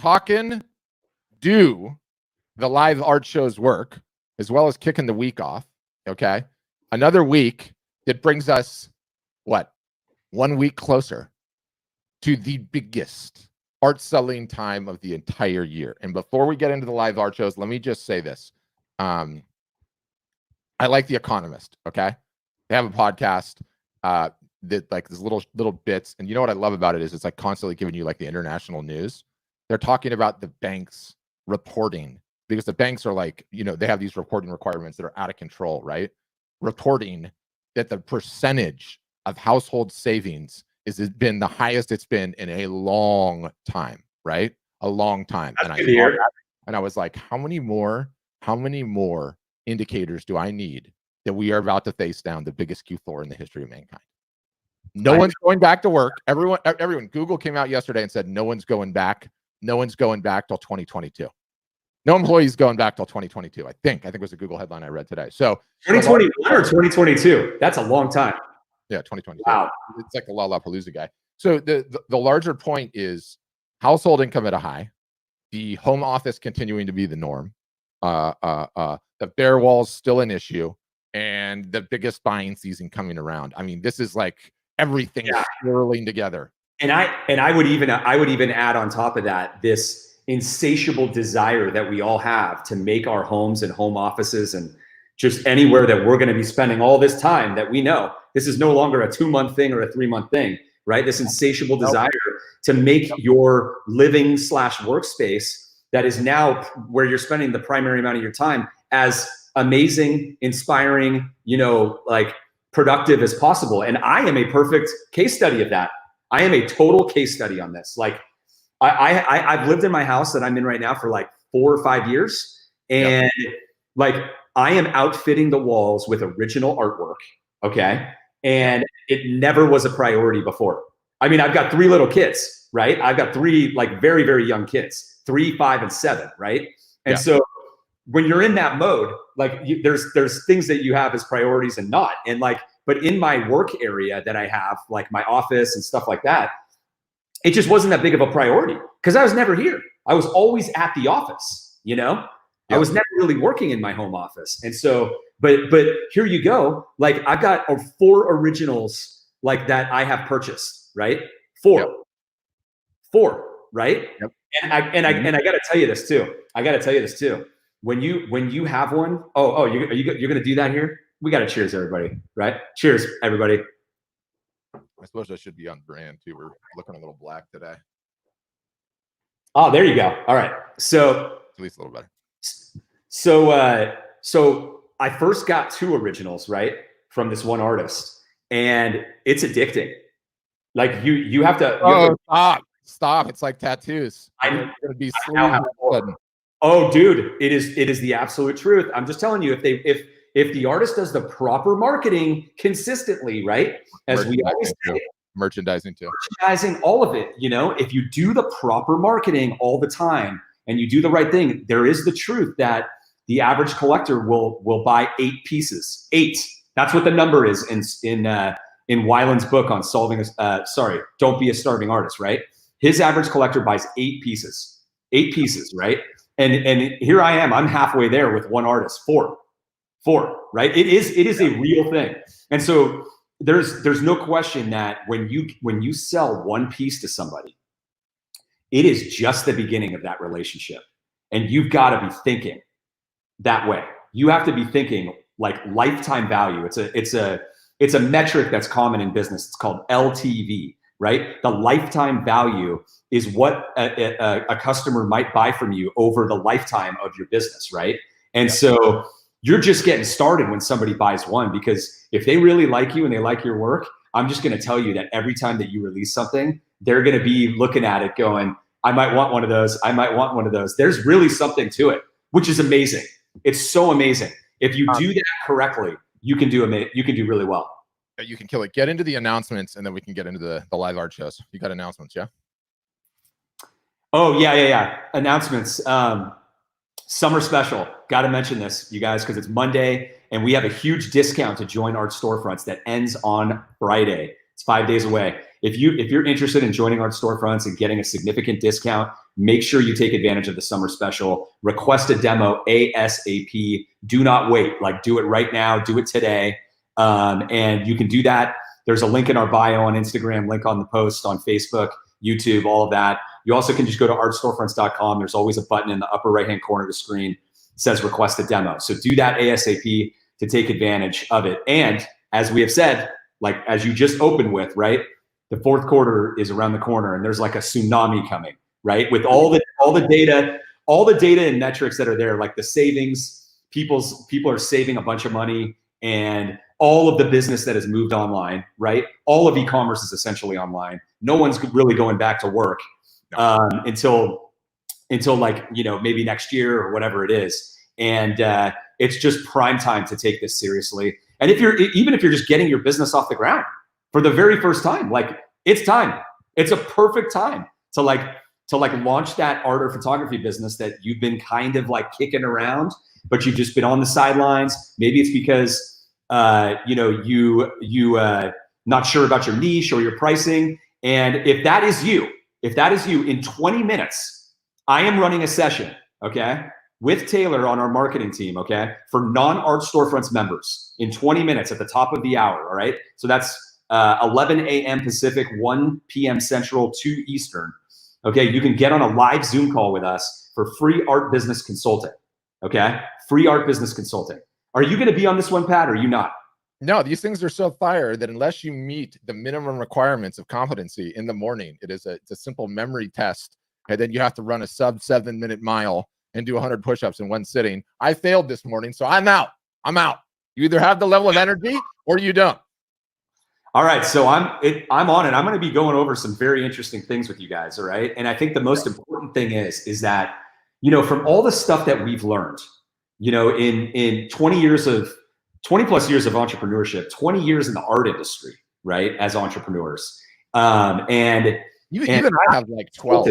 talking do the live art shows work, as well as kicking the week off. Okay. Another week that brings us what? 1 week closer to the biggest art selling time of the entire year. And before we get into the live art shows, let me just say this. I like The Economist. Okay. They have a podcast that like this little bits. And you know what I love about it is it's like constantly giving you like the international news. They're talking about the banks reporting, because the banks are like, you know, they have these reporting requirements that are out of control, right? Reporting that the percentage of household savings has been the highest it's been in a long time, right? A long time. That's good to hear. And I was like, how many more indicators do I need that we are about to face down the biggest Q4 in the history of mankind? No one's going back to work. Everyone, Google came out yesterday and said no one's going back. No one's going back till 2022. No employees going back till 2022. I think it was a Google headline I read today. So 2021 or 2022? That's a long time. Yeah, 2022. Wow. It's like the Lollapalooza guy. So the larger point is household income at a high, the home office continuing to be the norm, the bare walls still an issue, and the biggest buying season coming around. I mean, this is like everything swirling together. And I would even add on top of that this insatiable desire that we all have to make our homes and home offices and just anywhere that we're going to be spending all this time, that we know this is no longer a 2-month thing or a 3-month thing, right? This insatiable desire to make your living / workspace that is now where you're spending the primary amount of your time as amazing, inspiring, you know, like productive as possible. And I am a perfect case study of that. I am a total case study on this. Like I've lived in my house that I'm in right now for like 4 or 5 years. And like I am outfitting the walls with original artwork. Okay. And it never was a priority before. I mean, I've got 3 little kids, right? I've got 3 like very, very young kids, 3, 5, and 7, right? And so when you're in that mode, like there's things that you have as priorities and not. And like, but in my work area that I have, like my office and stuff like that, it just wasn't that big of a priority because I was never here. I was always at the office, you know? I was never really working in my home office. And so, but here you go. Like I've got 4 originals like that I have purchased, right? 4, right? Yep. And I got to tell you this too. When you have one, you're going to do that here? We got to cheers everybody, right? Cheers everybody. I suppose I should be on brand too. We're looking a little black today. Oh, there you go. All right. So at least a little better. So I first got 2 originals, right, from this one artist, and it's addicting. Like you have to. Stop! It's like tattoos. I'm gonna be Oh, dude, it is the absolute truth. I'm just telling you, if the artist does the proper marketing consistently, right, as we always say, merchandising, all of it. You know, if you do the proper marketing all the time and you do the right thing, there is the truth that the average collector will buy 8 pieces. 8. That's what the number is in Weiland's book on solving Don't Be a Starving Artist, right? His average collector buys 8 pieces. 8 pieces, right? And here I am. I'm halfway there with one artist. 4, right? It is a real thing. And so there's no question that when you sell 1 piece to somebody, it is just the beginning of that relationship. And you've got to be thinking that way. You have to be thinking like lifetime value. It's a metric that's common in business. It's called LTV, right? The lifetime value is what a customer might buy from you over the lifetime of your business, right? And so you're just getting started when somebody buys one, because if they really like you and they like your work, I'm just going to tell you that every time that you release something, they're going to be looking at it going, I might want one of those. I might want one of those. There's really something to it, which is amazing. It's so amazing. If you do that correctly, you can do really well. You can kill it. Get into the announcements, and then we can get into the live art shows. You got announcements, yeah? Oh, yeah. Announcements. Summer special. Got to mention this, you guys, because it's Monday, and we have a huge discount to join Art Storefronts that ends on Friday. It's 5 days away. If you're interested in joining Art Storefronts and getting a significant discount, make sure you take advantage of the summer special. Request a demo ASAP. Do not wait. Like, do it right now. Do it today. And you can do that. There's a link in our bio on Instagram, link on the post on Facebook, YouTube, all of that. You also can just go to artstorefronts.com. There's always a button in the upper right-hand corner of the screen that says request a demo. So do that ASAP to take advantage of it. And as we have said, like as you just opened with, right? The fourth quarter is around the corner and there's like a tsunami coming, right? With all the data and metrics that are there, like the savings, people are saving a bunch of money, and all of the business that has moved online, right? All of e-commerce is essentially online. No one's really going back to work until like, maybe next year or whatever it is. And it's just prime time to take this seriously. And even if you're just getting your business off the ground for the very first time, like it's time. It's a perfect time to launch that art or photography business that you've been kind of like kicking around, but you've just been on the sidelines. Maybe it's because you not sure about your niche or your pricing. And if that is you, in 20 minutes, I am running a session, okay, with Taylor on our marketing team, okay, for non-Art Storefronts members in 20 minutes at the top of the hour, all right? So that's 11 a.m. Pacific, 1 p.m. Central, 2 Eastern, okay? You can get on a live Zoom call with us for free art business consulting, okay? Free art business consulting. Are you going to be on this one, Pat, or are you not? No, these things are so fire that unless you meet the minimum requirements of competency in the morning, it's a simple memory test. And then you have to run a sub 7-minute mile and do 100 push-ups in one sitting. I failed this morning, so I'm out. You either have the level of energy or you don't. All right, so I'm on it. I'm going to be going over some very interesting things with you guys, all right? And I think the most important thing is that, from all the stuff that we've learned, in 20 plus years of entrepreneurship, 20 years in the art industry, right? As entrepreneurs. And even I have like 12.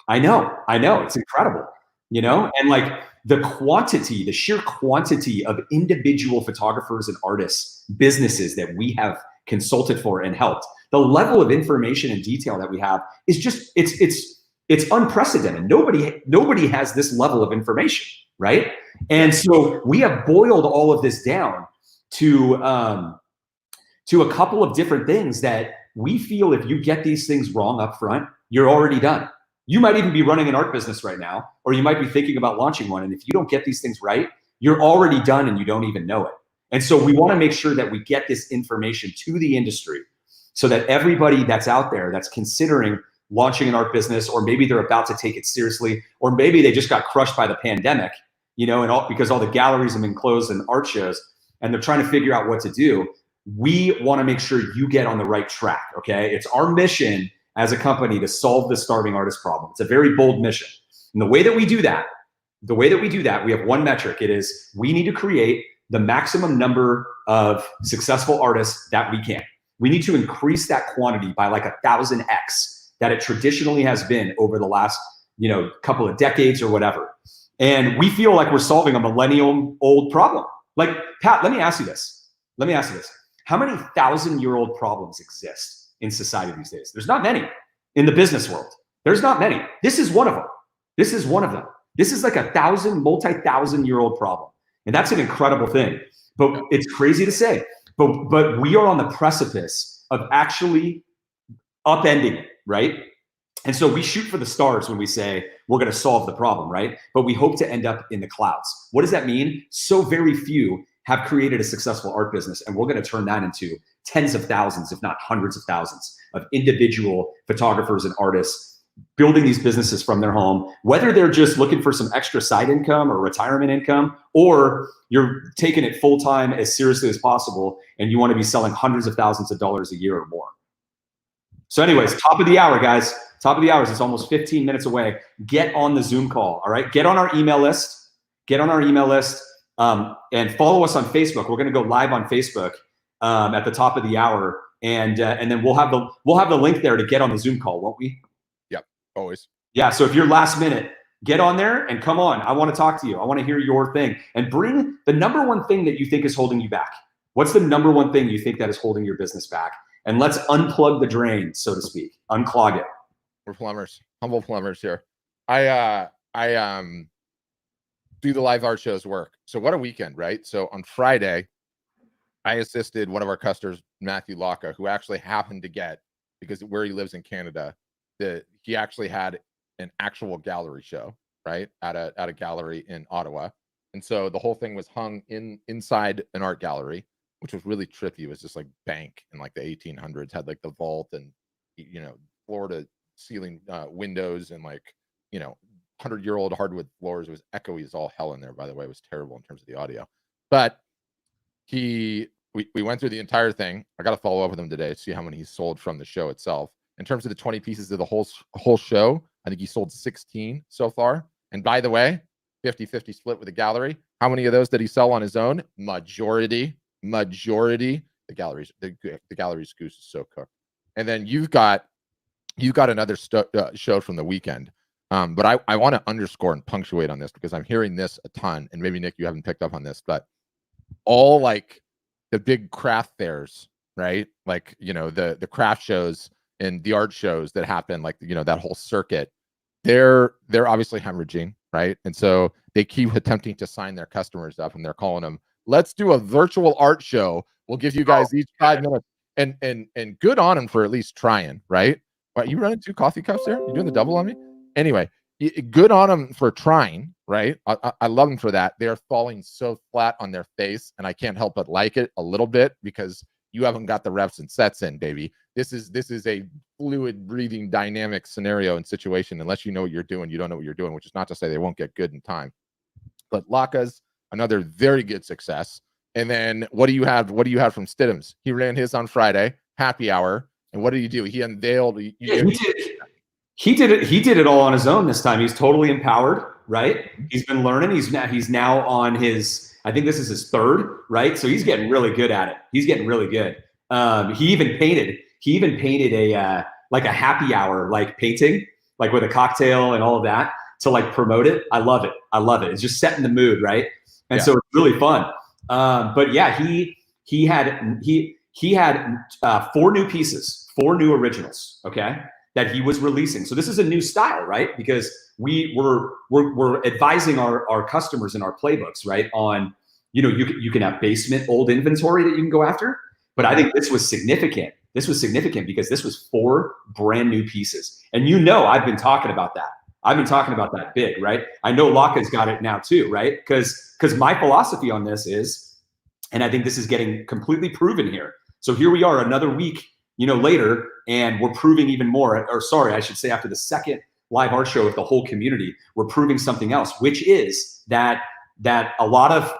I know. It's incredible, and like the sheer quantity of individual photographers and artists, businesses that we have consulted for and helped, the level of information and detail that we have is just, it's unprecedented. Nobody has this level of information, right? And so we have boiled all of this down to a couple of different things that we feel if you get these things wrong up front, you're already done. You might even be running an art business right now, or you might be thinking about launching one. And if you don't get these things right, you're already done and you don't even know it. And so we want to make sure that we get this information to the industry so that everybody that's out there that's considering launching an art business, or maybe they're about to take it seriously, or maybe they just got crushed by the pandemic, because all the galleries have been closed and art shows, and they're trying to figure out what to do. We want to make sure you get on the right track, okay? It's our mission as a company to solve the starving artist problem. It's a very bold mission. And the way that we do that, we have one metric. It is we need to create the maximum number of successful artists that we can. We need to increase that quantity by like 1,000x that it traditionally has been over the last, couple of decades or whatever. And we feel like we're solving a millennium-old problem. Like, Pat, let me ask you this. How many 1,000-year-old problems exist in society these days? There's not many. In the business world, there's not many. This is one of them. This is like a multi-thousand-year-old problem. And that's an incredible thing. But it's crazy to say. But we are on the precipice of actually upending it, right? And so we shoot for the stars when we say we're going to solve the problem, right? But we hope to end up in the clouds. What does that mean? So very few have created a successful art business, and we're going to turn that into tens of thousands, if not hundreds of thousands of individual photographers and artists building these businesses from their home, whether they're just looking for some extra side income or retirement income, or you're taking it full-time as seriously as possible and you want to be selling hundreds of thousands of dollars a year or more. So anyways, top of the hour, guys. Top of the hour. It's almost 15 minutes away. Get on the Zoom call, all right? Get on our email list. And follow us on Facebook. We're going to go live on Facebook at the top of the hour, and then we'll have the link there to get on the Zoom call, won't we? Yep, always. Yeah. So if you're last minute, get on there and come on. I want to talk to you. I want to hear your thing, and bring the number one thing that you think is holding you back. What's the number one thing you think that is holding your business back? and let's unplug the drain, so to speak, unclog it. We're plumbers, humble plumbers here. I do the live art shows work. So what a weekend, right? So on Friday, I assisted one of our customers, Matthew Locka, who actually happened to get, because where he lives in Canada, he actually had an actual gallery show, right, at a gallery in Ottawa. And so the whole thing was hung inside an art gallery, which was really trippy. It was just like bank in like the 1800s, had like the vault and, you know, floor to ceiling windows and like, you know, 100-year-old hardwood floors. It was echoey as all hell in there, by the way. It was terrible in terms of the audio. But we went through the entire thing. I got to follow up with him today to see how many he sold from the show itself. In terms of the 20 pieces of the whole show, I think he sold 16 so far. And by the way, 50-50 split with the gallery. How many of those did he sell on his own? Majority. The gallery's goose is so cooked. And then you've got another show from the weekend. But I want to underscore and punctuate on this because I'm hearing this a ton, and maybe Nick, you haven't picked up on this, but all like the big craft fairs, right? Like, you know, the craft shows and the art shows that happen, like, you know, that whole circuit, they're obviously hemorrhaging, right? And so they keep attempting to sign their customers up, and they're calling them, let's do a virtual art show. We'll give you guys each 5 minutes. And good on them for at least trying, right? What, you running 2 coffee cups there? You doing the double on me? Anyway, good on them for trying, right? I love them for that. They are falling so flat on their face, and I can't help but like it a little bit because you haven't got the reps and sets in, baby. This is a fluid, breathing, dynamic scenario and situation. Unless you know what you're doing, you don't know what you're doing, which is not to say they won't get good in time. But Locka's another very good success. And then what do you have from Stidham's? He ran his on Friday, happy hour. And what did he do? He unveiled. He did it all on his own this time. He's totally empowered, right? He's been learning. He's now on his, I think this is his 3rd, right? So he's getting really good at it. He's getting really good. He even painted a like a happy hour like painting, like with a cocktail and all of that to like promote it. I love it. It's just setting the mood, right? And so it's really fun. But yeah, he had 4 new pieces, 4 new originals, okay, that he was releasing. So this is a new style, right? Because we're advising our customers in our playbooks, right, on, you know, you can have basement old inventory that you can go after. But I think this was significant. This was significant because this was 4 brand new pieces. And you know, I've been talking about that. I've been talking about that big, right? I know Locka's got it now too, right? Because my philosophy on this is, and I think this is getting completely proven here. So here we are another week, you know, later, and we're proving even more, or sorry, I should say after the 2nd live art show with the whole community, we're proving something else, which is that a lot of,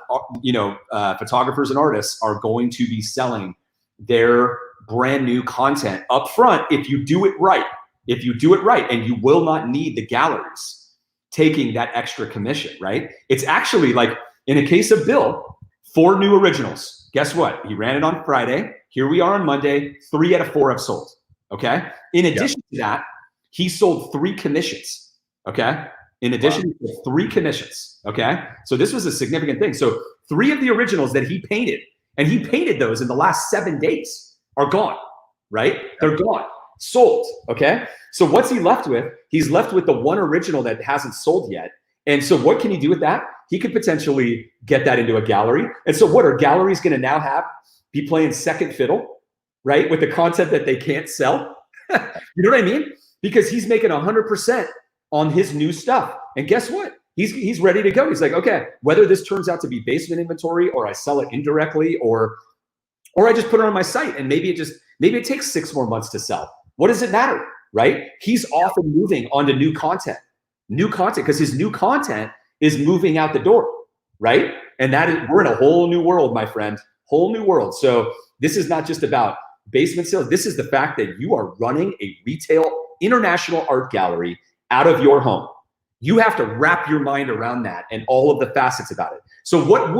you know, photographers and artists are going to be selling their brand new content up front if you do it right. If you do it right, and you will not need the galleries taking that extra commission, right? It's actually like, in a case of Bill, 4 new originals. Guess what? He ran it on Friday. Here we are on Monday. 3 out of 4 have sold, okay? In addition to that, he sold 3 commissions, okay? In addition to 3 commissions, okay? So this was a significant thing. So 3 of the originals that he painted, and he painted those in the last 7 days, are gone, right? They're gone. Sold, okay? So what's he left with? He's left with the 1 original that hasn't sold yet. And so what can he do with that? He could potentially get that into a gallery. And so what are galleries going to now be playing second fiddle, right? With the content that they can't sell? You know what I mean? Because he's making 100% on his new stuff. And guess what? He's ready to go. He's like, okay, whether this turns out to be basement inventory, or I sell it indirectly, or I just put it on my site, and maybe it takes 6 more months to sell. What does it matter, right? He's often moving onto new content, because his new content is moving out the door, right? And we're in a whole new world, my friend, whole new world. So this is not just about basement sales. This is the fact that you are running a retail international art gallery out of your home. You have to wrap your mind around that and all of the facets about it. So what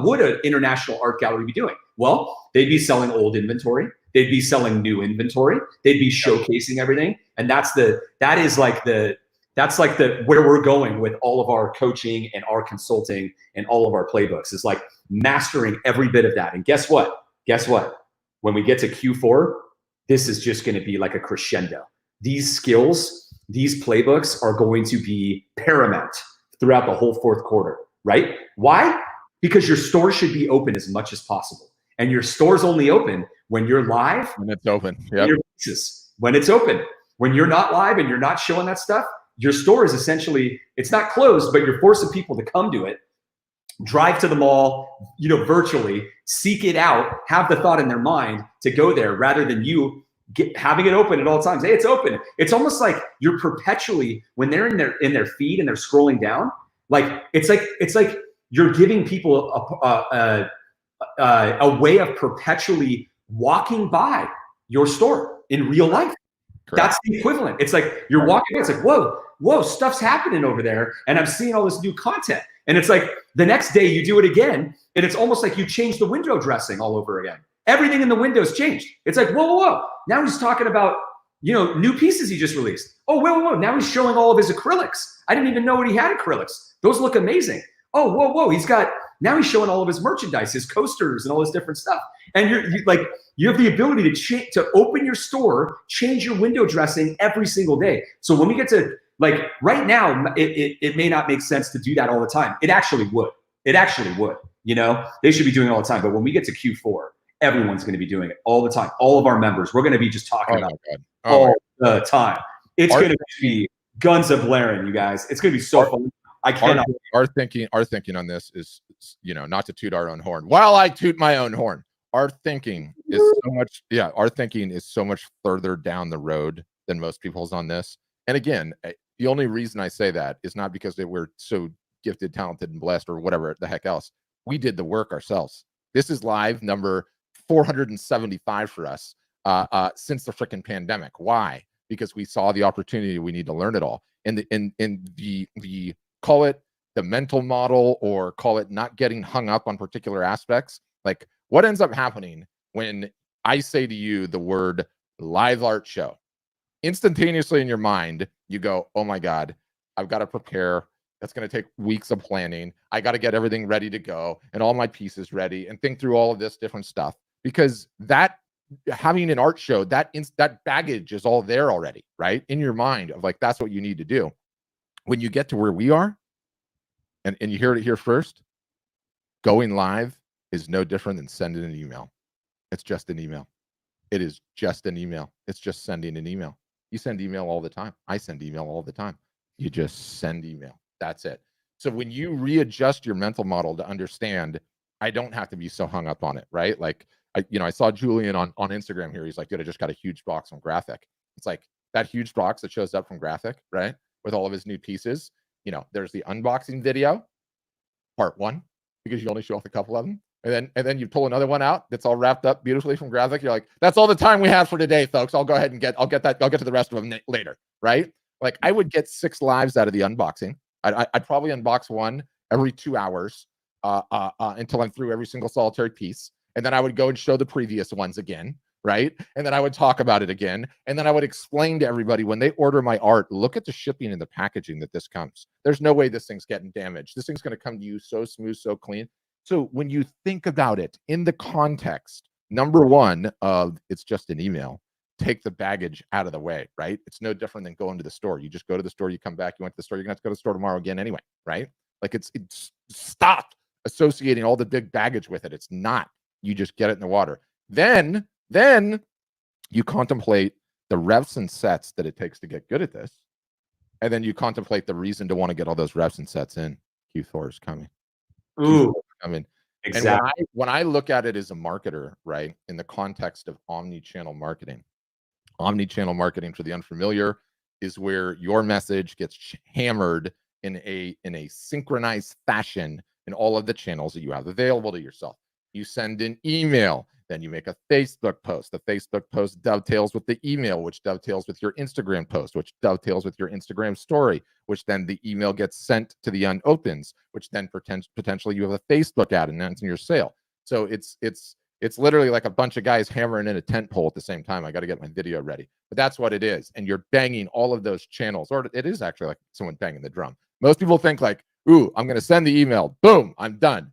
would an international art gallery be doing? Well, they'd be selling old inventory. They'd be selling new inventory. They'd be showcasing everything. And that's like where we're going with all of our coaching and our consulting and all of our playbooks, is like mastering every bit of that. And guess what? When we get to Q4, this is just going to be like a crescendo. These skills, these playbooks are going to be paramount throughout the whole fourth quarter, right? Why? Because your store should be open as much as possible. And your store's only open when you're live. When it's open. Yep. Your pieces, when it's open. When you're not live and you're not showing that stuff, your store is essentially, it's not closed, but you're forcing people to come to it, drive to the mall, virtually, seek it out, have the thought in their mind to go there rather than you having it open at all times. Hey, it's open. It's almost like you're perpetually, when they're in their feed and they're scrolling down, like it's like you're giving people a way of perpetually walking by your store in real life. Correct. That's the equivalent. It's like you're walking by, it's like, whoa, stuff's happening over there, and I'm seeing all this new content. And it's like the next day you do it again, and it's almost like you change the window dressing all over again. Everything in the window's changed. It's like, whoa. Now he's talking about, new pieces he just released. Oh, whoa. Now he's showing all of his acrylics. I didn't even know he had acrylics. Those look amazing. Oh, whoa. Now he's showing all of his merchandise, his coasters and all this different stuff. And you have the ability to open your store, change your window dressing every single day. So when we get to right now, it may not make sense to do that all the time. It actually would. They should be doing it all the time. But when we get to Q4, everyone's going to be doing it all the time. All of our members, we're going to be just talking about it all the time. It's going to be guns a blaring, you guys. It's going to be so fun. I cannot. Our thinking on this is, not to toot our own horn. While I toot my own horn, our thinking is so much further down the road than most people's on this. And again, the only reason I say that is not because we're so gifted, talented, and blessed or whatever the heck else. We did the work ourselves. This is live number 475 for us since the freaking pandemic. Why? Because we saw the opportunity. We need to learn it all. And the call it the mental model, or call it not getting hung up on particular aspects. Like, what ends up happening when I say to you the word live art show? Instantaneously in your mind, you go, oh my God, I've got to prepare. That's going to take weeks of planning. I got to get everything ready to go and all my pieces ready and think through all of this different stuff, because that having an art show, that baggage is all there already, right? In your mind of that's what you need to do. When you get to where we are, and you hear it here first, going live is no different than sending an email. It's just an email. It is just an email. It's just sending an email. You send email all the time. I send email all the time. You just send email. That's it. So when you readjust your mental model to understand, I don't have to be so hung up on it, right? I saw Julian on Instagram here. He's like, dude, I just got a huge box from Graphic. It's like that huge box that shows up from Graphic, right? With all of his new pieces. There's the unboxing video, part 1, because you only show off a couple of them. And then you pull another one out that's all wrapped up beautifully from Graphic. You're like, that's all the time we have for today, folks. I'll go ahead and I'll get to the rest of them later, right? Like, I would get 6 lives out of the unboxing. I'd probably unbox one every 2 hours until I'm through every single solitary piece. And then I would go and show the previous ones again, right? And then I would talk about it again. And then I would explain to everybody, when they order my art, look at the shipping and the packaging that this comes. There's no way this thing's getting damaged. This thing's going to come to you so smooth, so clean. So when you think about it in the context, number one of it's just an email, take the baggage out of the way, right? It's no different than going to the store. You just go to the store, you come back, you went to the store, you're going to have to go to the store tomorrow again anyway, right? Like it's stop associating all the big baggage with it. It's not. You just get it in the water. Then you contemplate the reps and sets that it takes to get good at this. And then you contemplate the reason to want to get all those reps and sets in. Q4 is coming. Ooh, I mean, exactly. And when I look at it as a marketer, right, in the context of omni-channel marketing for the unfamiliar is where your message gets hammered in a synchronized fashion in all of the channels that you have available to yourself. You send an email, then you make a Facebook post. The Facebook post dovetails with the email, which dovetails with your Instagram post, which dovetails with your Instagram story, which then the email gets sent to the unopens, which then potentially you have a Facebook ad announcing your sale. So it's literally like a bunch of guys hammering in a tent pole at the same time. I got to get my video ready, but that's what it is. And you're banging all of those channels, or it is actually like someone banging the drum. Most people think like, ooh, I'm going to send the email. Boom, I'm done.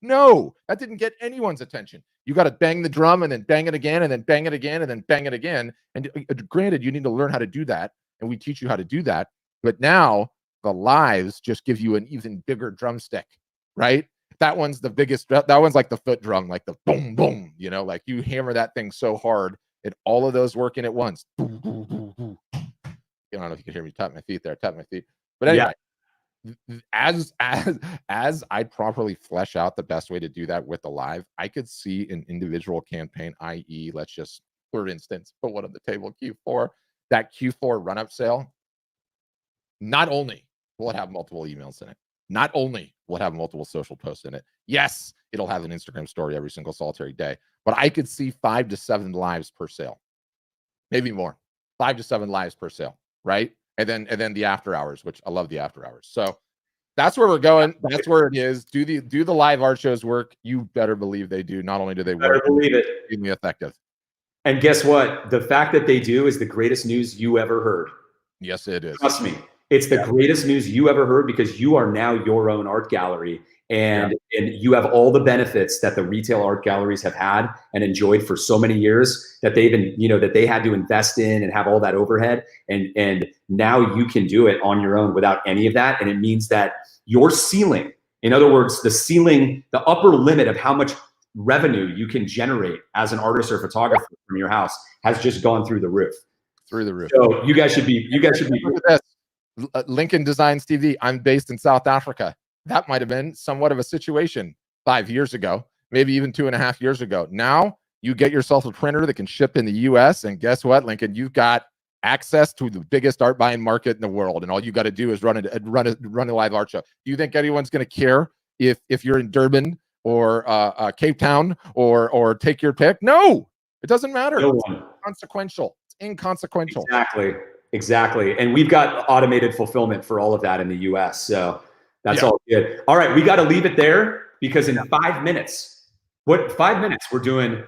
No, that didn't get anyone's attention. You got to bang the drum and then bang it again and then bang it again and then bang it again. And granted, you need to learn how to do that. And we teach you how to do that. But now the lives just give you an even bigger drumstick, right? That one's the biggest. That one's like the foot drum, like the boom, boom, you know, like you hammer that thing so hard and all of those working at once. I don't know if you can hear me tap my feet there, tap my feet. But anyway, as I properly flesh out the best way to do that with the live, I could see an individual campaign, i.e., let's just, for instance, put one on the table, Q4, that Q4 run-up sale. Not only will it have multiple emails in it, not only will it have multiple social posts in it, yes, it'll have an Instagram story every single solitary day, but I could see 5 to 7 lives per sale, maybe more, 5 to 7 lives per sale, right? And then the after hours, which I love the after hours. So that's where we're going. That's where it is. Do the live art shows work? You better believe they do. Not only do they work, believe it, extremely effective. And guess what? The fact that they do is the greatest news you ever heard. Yes, it is. Trust me. It's the greatest news you ever heard because you are now your own art gallery. And you have all the benefits that the retail art galleries have had and enjoyed for so many years that they've been, that they had to invest in and have all that overhead. And now you can do it on your own without any of that. And it means that your ceiling, in other words, the upper limit of how much revenue you can generate as an artist or photographer from your house has just gone through the roof. Through the roof. So you guys should be. Look at this. Lincoln Designs TV. I'm based in South Africa. That might have been somewhat of a situation 5 years ago, maybe even 2.5 years ago. Now you get yourself a printer that can ship in the US, and guess what, Lincoln? You've got access to the biggest art buying market in the world, and all you got to do is run a live art show. Do you think anyone's going to care if you're in Durban or Cape Town or take your pick? No, it doesn't matter. No it's inconsequential. It's inconsequential. Exactly. And we've got automated fulfillment for all of that in the US. So that's all good. All right, we got to leave it there because in 5 minutes, we're doing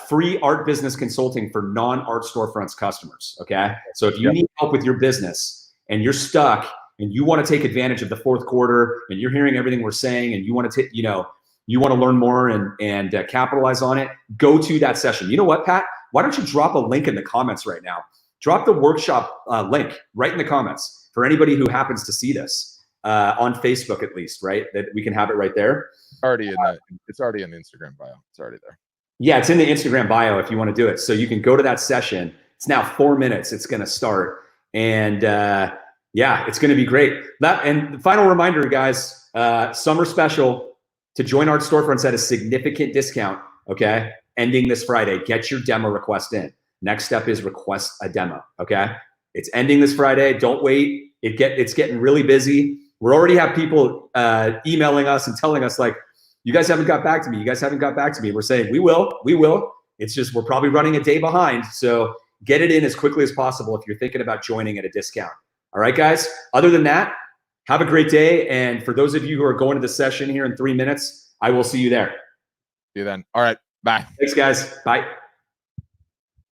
free art business consulting for non-art storefronts customers. Okay. So if you need help with your business and you're stuck and you want to take advantage of the fourth quarter and you're hearing everything we're saying and you want to you want to learn more and capitalize on it, go to that session. You know what, Pat? Why don't you drop a link in the comments right now? Drop the workshop link right in the comments for anybody who happens to see this on Facebook, at least, right? That we can have it right there. It's already in the Instagram bio. It's already there. Yeah, it's in the Instagram bio if you want to do it. So you can go to that session. It's now 4 minutes. It's going to start. And it's going to be great. And the final reminder, guys, summer special to join Art Storefronts at a significant discount, okay? Ending this Friday. Get your demo request in. Next step is request a demo, okay? It's ending this Friday. Don't wait. It's getting really busy. We already have people emailing us and telling us like, you guys haven't got back to me. You guys haven't got back to me. We're saying, we will. It's just, we're probably running a day behind. So get it in as quickly as possible if you're thinking about joining at a discount. All right, guys. Other than that, have a great day. And for those of you who are going to the session here in 3 minutes, I will see you there. See you then. All right. Bye. Thanks, guys. Bye.